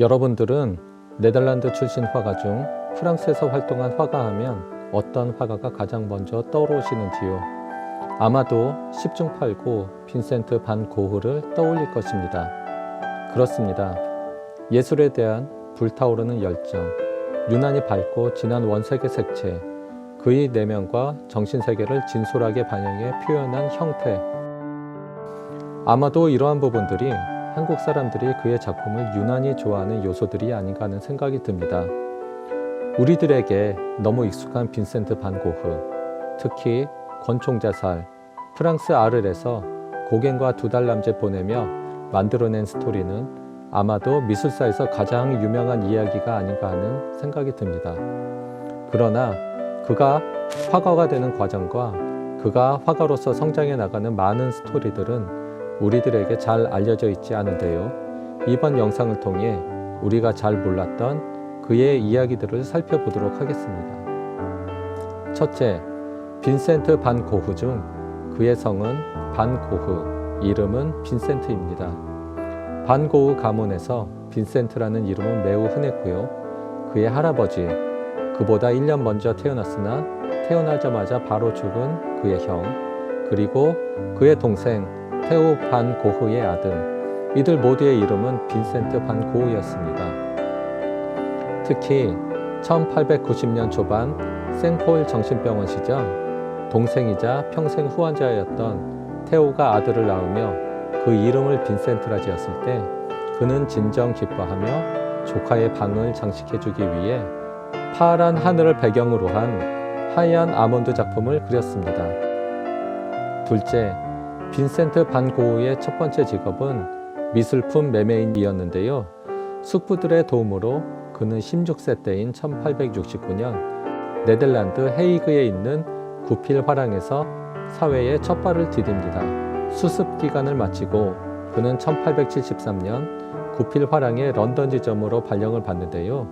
여러분들은 네덜란드 출신 화가 중 프랑스에서 활동한 화가 하면 어떤 화가가 가장 먼저 떠오르시는지요? 아마도 10중 8구 빈센트 반 고흐를 떠올릴 것입니다. 그렇습니다. 예술에 대한 불타오르는 열정, 유난히 밝고 진한 원색의 색채, 그의 내면과 정신세계를 진솔하게 반영해 표현한 형태. 아마도 이러한 부분들이 한국 사람들이 그의 작품을 유난히 좋아하는 요소들이 아닌가 하는 생각이 듭니다. 우리들에게 너무 익숙한 빈센트 반 고흐, 특히 권총자살, 프랑스 아르에서 고갱과 2달 남짓 보내며 만들어낸 스토리는 아마도 미술사에서 가장 유명한 이야기가 아닌가 하는 생각이 듭니다. 그러나 그가 화가가 되는 과정과 그가 화가로서 성장해 나가는 많은 스토리들은 우리들에게 잘 알려져 있지 않은데요. 이번 영상을 통해 우리가 잘 몰랐던 그의 이야기들을 살펴보도록 하겠습니다. 첫째, 빈센트 반 고흐 중 그의 성은 반 고흐, 이름은 빈센트입니다. 반 고흐 가문에서 빈센트라는 이름은 매우 흔했고요. 그의 할아버지, 그보다 1년 먼저 태어났으나 태어나자마자 바로 죽은 그의 형, 그리고 그의 동생 테오 반 고흐의 아들, 이들 모두의 이름은 빈센트 반 고흐였습니다. 특히 1890년 초반 생폴 정신병원 시절 동생이자 평생 후원자였던 테오가 아들을 낳으며 그 이름을 빈센트라 지었을 때 그는 진정 기뻐하며 조카의 방을 장식해주기 위해 파란 하늘을 배경으로 한 하얀 아몬드 작품을 그렸습니다. 둘째, 빈센트 반 고흐의 첫 번째 직업은 미술품 매매인이었는데요. 숙부들의 도움으로 그는 16세 때인 1869년 네덜란드 헤이그에 있는 구필 화랑에서 사회에 첫 발을 디딥니다. 수습 기간을 마치고 그는 1873년 구필 화랑의 런던 지점으로 발령을 받는데요.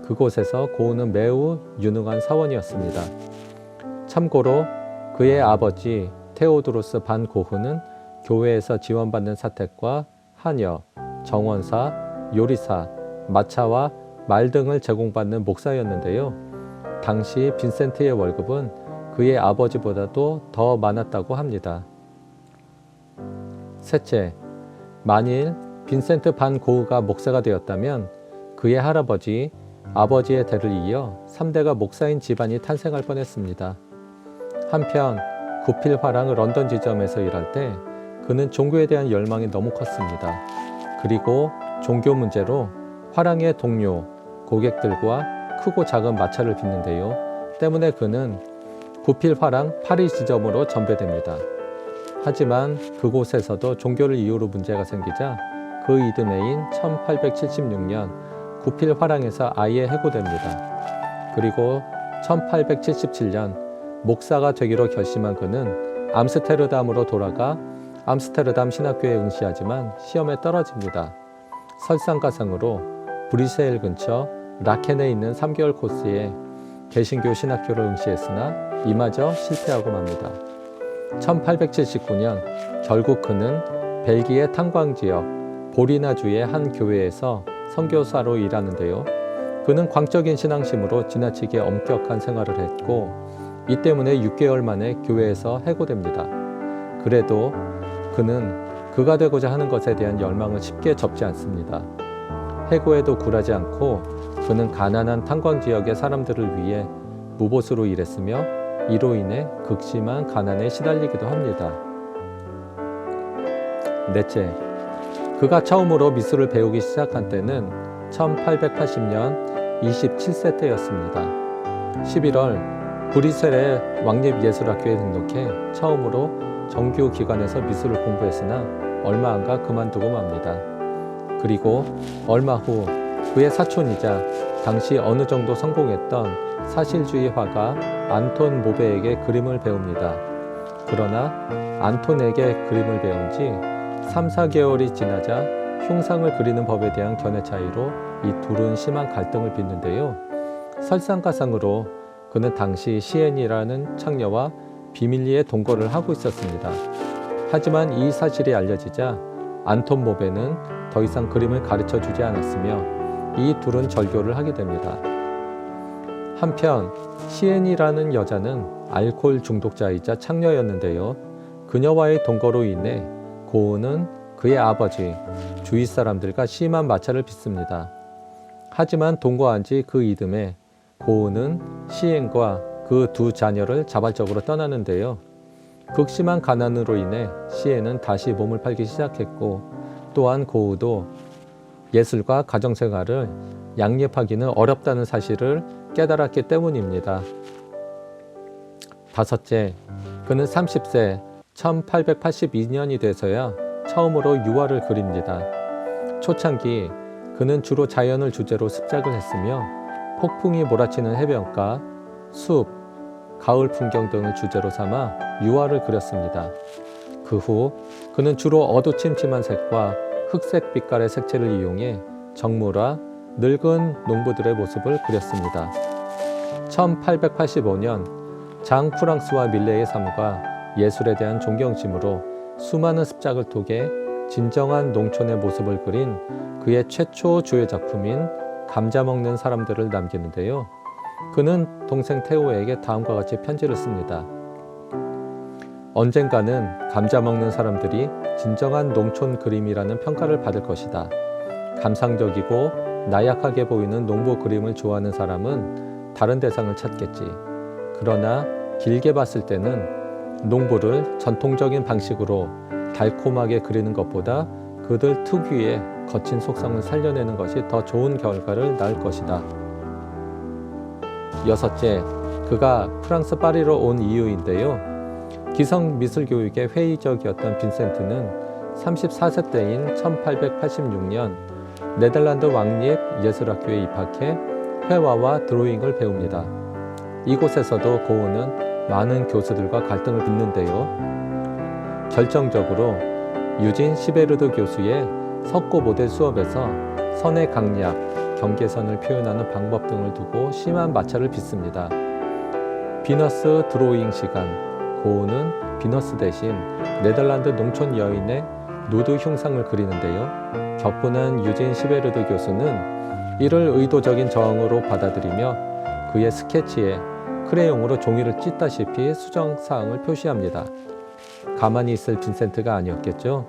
그곳에서 고흐는 매우 유능한 사원이었습니다. 참고로 그의 아버지 테오도로스 반 고흐는 교회에서 지원받는 사택과 한여, 정원사, 요리사, 마차와 말 등을 제공받는 목사였는데요. 당시 빈센트의 월급은 그의 아버지보다도 더 많았다고 합니다. 셋째, 만일 빈센트 반 고흐가 목사가 되었다면 그의 할아버지, 아버지의 대를 이어 3대가 목사인 집안이 탄생할 뻔했습니다. 한편 구필 화랑 런던 지점에서 일할 때 그는 종교에 대한 열망이 너무 컸습니다. 그리고 종교 문제로 화랑의 동료, 고객들과 크고 작은 마찰을 빚는데요. 때문에 그는 구필 화랑 파리 지점으로 전배됩니다. 하지만 그곳에서도 종교를 이유로 문제가 생기자 그 이듬해인 1876년 구필 화랑에서 아예 해고됩니다. 그리고 1877년 목사가 되기로 결심한 그는 암스테르담으로 돌아가 암스테르담 신학교에 응시하지만 시험에 떨어집니다. 설상가상으로 브뤼셀 근처 라켄에 있는 3개월 코스의 개신교 신학교를 응시했으나 이마저 실패하고 맙니다. 1879년 결국 그는 벨기에 탄광지역 보리나주의 한 교회에서 선교사로 일하는데요. 그는 광적인 신앙심으로 지나치게 엄격한 생활을 했고 이 때문에 6개월 만에 교회에서 해고됩니다. 그래도 그는 그가 되고자 하는 것에 대한 열망을 쉽게 접지 않습니다. 해고에도 굴하지 않고 그는 가난한 탄광지역의 사람들을 위해 무보수로 일했으며 이로 인해 극심한 가난에 시달리기도 합니다. 넷째, 그가 처음으로 미술을 배우기 시작한 때는 1880년 27세 때였습니다. 11월 브뤼셀의 왕립예술학교에 등록해 처음으로 정규 기관에서 미술을 공부했으나 얼마 안 가 그만두고 맙니다. 그리고 얼마 후 그의 사촌이자 당시 어느 정도 성공했던 사실주의 화가 안톤 모베에게 그림을 배웁니다. 그러나 안톤에게 그림을 배운 지 3, 4개월이 지나자 흉상을 그리는 법에 대한 견해 차이로 이 둘은 심한 갈등을 빚는데요. 설상가상으로 그는 당시 시엔이라는 창녀와 비밀리에 동거를 하고 있었습니다. 하지만 이 사실이 알려지자 안톤 모베는 더 이상 그림을 가르쳐 주지 않았으며 이 둘은 절교를 하게 됩니다. 한편 시엔이라는 여자는 알코올 중독자이자 창녀였는데요. 그녀와의 동거로 인해 고은은 그의 아버지, 주위 사람들과 심한 마찰을 빚습니다. 하지만 동거한 지 그 이듬해 고은은 시엔과 그 두 자녀를 자발적으로 떠나는데요. 극심한 가난으로 인해 시엔은 다시 몸을 팔기 시작했고, 또한 고은도 예술과 가정생활을 양립하기는 어렵다는 사실을 깨달았기 때문입니다. 다섯째, 그는 30세 1882년이 돼서야 처음으로 유화를 그립니다. 초창기 그는 주로 자연을 주제로 습작을 했으며 폭풍이 몰아치는 해변가, 숲, 가을 풍경 등을 주제로 삼아 유화를 그렸습니다. 그 후 그는 주로 어두침침한 색과 흑색 빛깔의 색채를 이용해 정물화, 늙은 농부들의 모습을 그렸습니다. 1885년 장 프랑스와 밀레의 삶과 예술에 대한 존경심으로 수많은 습작을 통해 진정한 농촌의 모습을 그린 그의 최초 주요 작품인 감자 먹는 사람들을 남기는데요. 그는 동생 테오에게 다음과 같이 편지를 씁니다. 언젠가는 감자 먹는 사람들이 진정한 농촌 그림이라는 평가를 받을 것이다. 감상적이고 나약하게 보이는 농부 그림을 좋아하는 사람은 다른 대상을 찾겠지. 그러나 길게 봤을 때는 농부를 전통적인 방식으로 달콤하게 그리는 것보다 그들 특유의 거친 속성을 살려내는 것이 더 좋은 결과를 낳을 것이다. 여섯째, 그가 프랑스 파리로 온 이유인데요. 기성 미술 교육에 회의적이었던 빈센트는 34세 때인 1886년 네덜란드 왕립 예술학교에 입학해 회화와 드로잉을 배웁니다. 이곳에서도 고은은 많은 교수들과 갈등을 빚는데요. 결정적으로 유진 시베르드 교수의 석고 모델 수업에서 선의 강약, 경계선을 표현하는 방법 등을 두고 심한 마찰을 빚습니다. 비너스 드로잉 시간, 고은은 비너스 대신 네덜란드 농촌 여인의 누드 흉상을 그리는데요. 격분한 유진 시베르드 교수는 이를 의도적인 저항으로 받아들이며 그의 스케치에 크레용으로 종이를 찢다시피 수정사항을 표시합니다. 가만히 있을 빈센트가 아니었겠죠.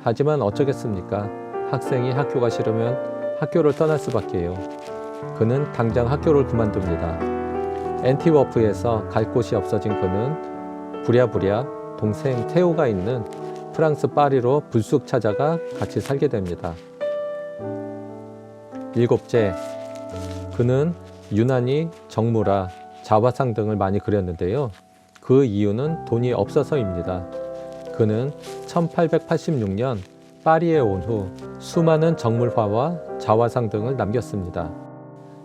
하지만 어쩌겠습니까? 학생이 학교가 싫으면 학교를 떠날 수밖에요. 그는 당장 학교를 그만둡니다. 앤티워프에서 갈 곳이 없어진 그는 부랴부랴 동생 테오가 있는 프랑스 파리로 불쑥 찾아가 같이 살게 됩니다. 일곱째, 그는 유난히 정물화, 자화상 등을 많이 그렸는데요. 그 이유는 돈이 없어서입니다. 그는 1886년 파리에 온 후 수많은 정물화와 자화상 등을 남겼습니다.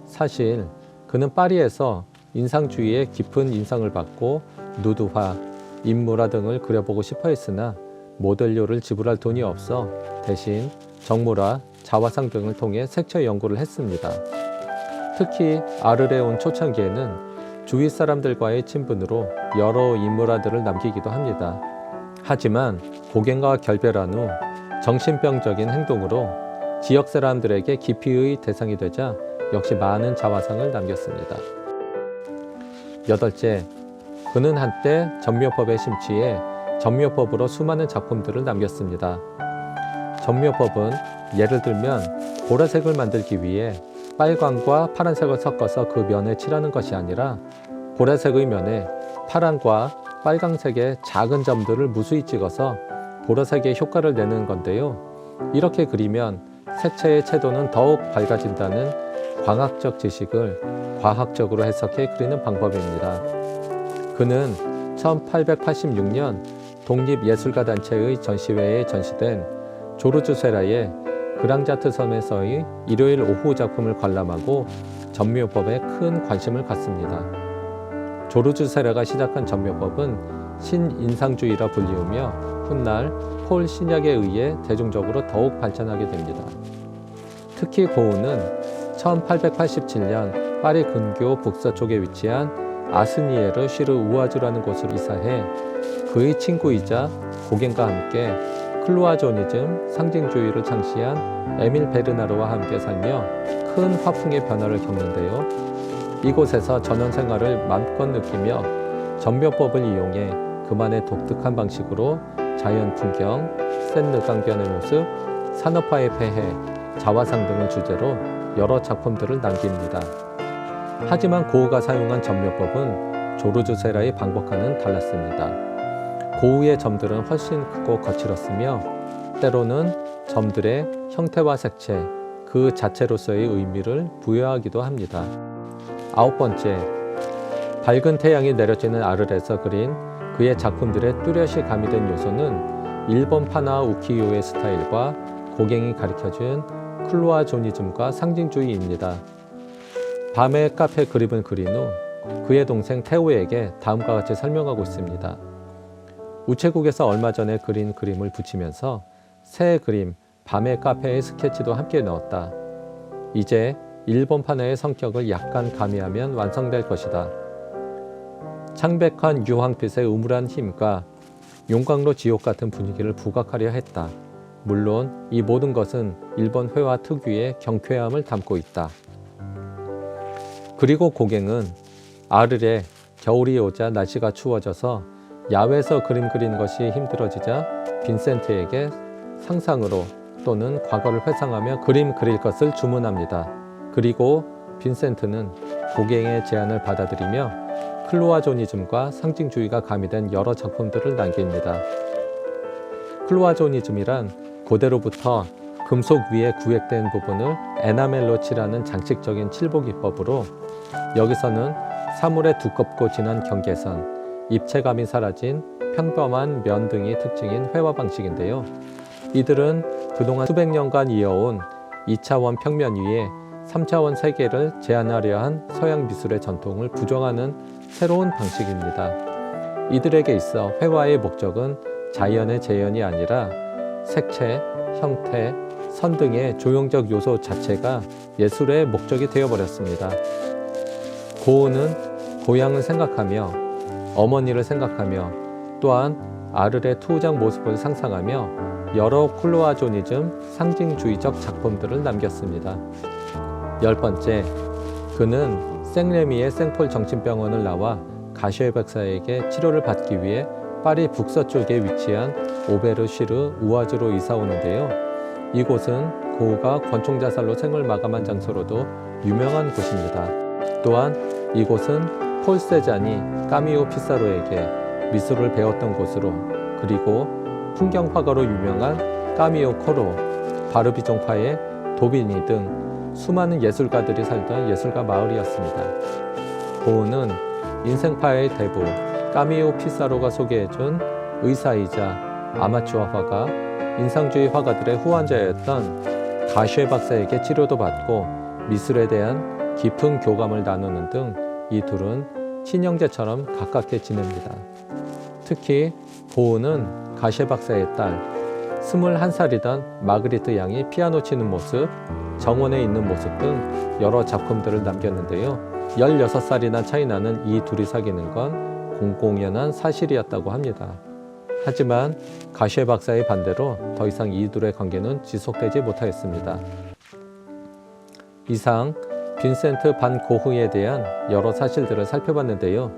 사실 그는 파리에서 인상주의에 깊은 인상을 받고 누드화, 인물화 등을 그려보고 싶어 했으나 모델료를 지불할 돈이 없어 대신 정물화, 자화상 등을 통해 색채 연구를 했습니다. 특히 아르레 온 초창기에는 주위 사람들과의 친분으로 여러 인물화들을 남기기도 합니다. 하지만 고갱과 결별한 후 정신병적인 행동으로 지역 사람들에게 기피의 대상이 되자 역시 많은 자화상을 남겼습니다. 여덟째, 그는 한때 전묘법에 심취해 전묘법으로 수많은 작품들을 남겼습니다. 전묘법은 예를 들면 보라색을 만들기 위해 빨강과 파란색을 섞어서 그 면에 칠하는 것이 아니라 보라색의 면에 파란과 빨강색의 작은 점들을 무수히 찍어서 보라색의 효과를 내는 건데요. 이렇게 그리면 색채의 채도는 더욱 밝아진다는 광학적 지식을 과학적으로 해석해 그리는 방법입니다. 그는 1886년 독립예술가단체의 전시회에 전시된 조르주 세라의 그랑자트 섬에서의 일요일 오후 작품을 관람하고 전묘법에 큰 관심을 갖습니다. 조르주 세라가 시작한 전묘법은 신인상주의라 불리우며 훗날 폴 시럈에 의해 대중적으로 더욱 발전하게 됩니다. 특히 고은은 1887년 파리 근교 북서쪽에 위치한 아스니에르 쉬르 우아즈라는 곳으로 이사해 그의 친구이자 고갱과 함께 클로아조니즘, 상징주의를 창시한 에밀 베르나르와 함께 살며 큰 화풍의 변화를 겪는데요. 이곳에서 전원 생활을 마음껏 느끼며 전묘법을 이용해 그만의 독특한 방식으로 자연 풍경, 센르강변의 모습, 산업화의 폐해, 자화상 등을 주제로 여러 작품들을 남깁니다. 하지만 고흐가 사용한 전묘법은 조르주 세라의 방법과는 달랐습니다. 고흐의 점들은 훨씬 크고 거칠었으며 때로는 점들의 형태와 색채, 그 자체로서의 의미를 부여하기도 합니다. 9번째, 밝은 태양이 내려지는 아르에서 그린 그의 작품들의 뚜렷이 가미된 요소는 일본 파나 우키요의 스타일과 고갱이 가리켜준 클로아조니즘과 상징주의입니다. 밤에 카페 그림을 그린 후 그의 동생 테오에게 다음과 같이 설명하고 있습니다. 우체국에서 얼마 전에 그린 그림을 붙이면서 새 그림, 밤의 카페의 스케치도 함께 넣었다. 이제 일본 판화의 성격을 약간 가미하면 완성될 것이다. 창백한 유황빛의 음울한 힘과 용광로 지옥 같은 분위기를 부각하려 했다. 물론 이 모든 것은 일본 회화 특유의 경쾌함을 담고 있다. 그리고 고갱은 아르레, 겨울이 오자 날씨가 추워져서 야외에서 그림 그리는 것이 힘들어지자 빈센트에게 상상으로 또는 과거를 회상하며 그림 그릴 것을 주문합니다. 그리고 빈센트는 고갱의 제안을 받아들이며 클로아조니즘과 상징주의가 가미된 여러 작품들을 남깁니다. 클로아조니즘이란 고대로부터 금속 위에 구획된 부분을 에나멜로 칠하는 장식적인 칠보 기법으로 여기서는 사물의 두껍고 진한 경계선, 입체감이 사라진 평범한 면 등이 특징인 회화 방식인데요. 이들은 그동안 수백 년간 이어온 2차원 평면 위에 3차원 세계를 제안하려 한 서양 미술의 전통을 부정하는 새로운 방식입니다. 이들에게 있어 회화의 목적은 자연의 재현이 아니라 색채, 형태, 선 등의 조형적 요소 자체가 예술의 목적이 되어버렸습니다. 고흐는 고향을 생각하며 어머니를 생각하며 또한 아르레 투우장 모습을 상상하며 여러 클로아조니즘 상징주의적 작품들을 남겼습니다. 10번째, 그는 생레미의 생폴 정신병원을 나와 가쉐 박사에게 치료를 받기 위해 파리 북서쪽에 위치한 오베르시르 우아즈로 이사 오는데요. 이곳은 고흐가 권총자살로 생을 마감한 장소로도 유명한 곳입니다. 또한 이곳은 폴 세잔이 까미오 피사로에게 미술을 배웠던 곳으로, 그리고 풍경화가로 유명한 까미오 코로, 바르비종파의 도비니 등 수많은 예술가들이 살던 예술가 마을이었습니다. 고흐는 인생파의 대부 까미오 피사로가 소개해준 의사이자 아마추어 화가, 인상주의 화가들의 후원자였던 가쉐 박사에게 치료도 받고 미술에 대한 깊은 교감을 나누는 등 이 둘은 친형제처럼 가깝게 지냅니다. 특히 고흐는 가쉐 박사의 딸, 21살이던 마그리트 양이 피아노 치는 모습, 정원에 있는 모습 등 여러 작품들을 남겼는데요. 16살이나 차이 나는 이 둘이 사귀는 건 공공연한 사실이었다고 합니다. 하지만 가쉐 박사의 반대로 더 이상 이 둘의 관계는 지속되지 못하였습니다. 이상 빈센트 반 고흐에 대한 여러 사실들을 살펴봤는데요.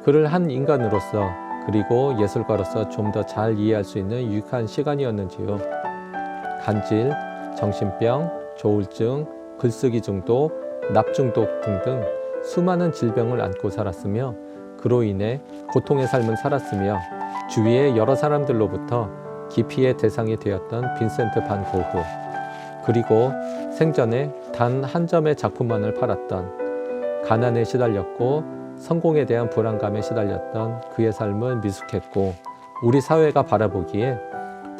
그를 한 인간으로서 그리고 예술가로서 좀 더 잘 이해할 수 있는 유익한 시간이었는지요. 간질, 정신병, 조울증, 글쓰기 중독, 납중독 등등 수많은 질병을 안고 살았으며 그로 인해 고통의 삶을 살았으며 주위의 여러 사람들로부터 기피의 대상이 되었던 빈센트 반 고흐, 그리고 생전에 단 한 점의 작품만을 팔았던, 가난에 시달렸고 성공에 대한 불안감에 시달렸던 그의 삶을 미숙했고 우리 사회가 바라보기에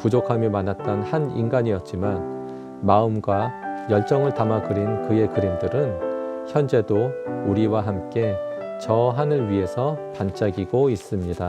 부족함이 많았던 한 인간이었지만 마음과 열정을 담아 그린 그의 그림들은 현재도 우리와 함께 저 하늘 위에서 반짝이고 있습니다.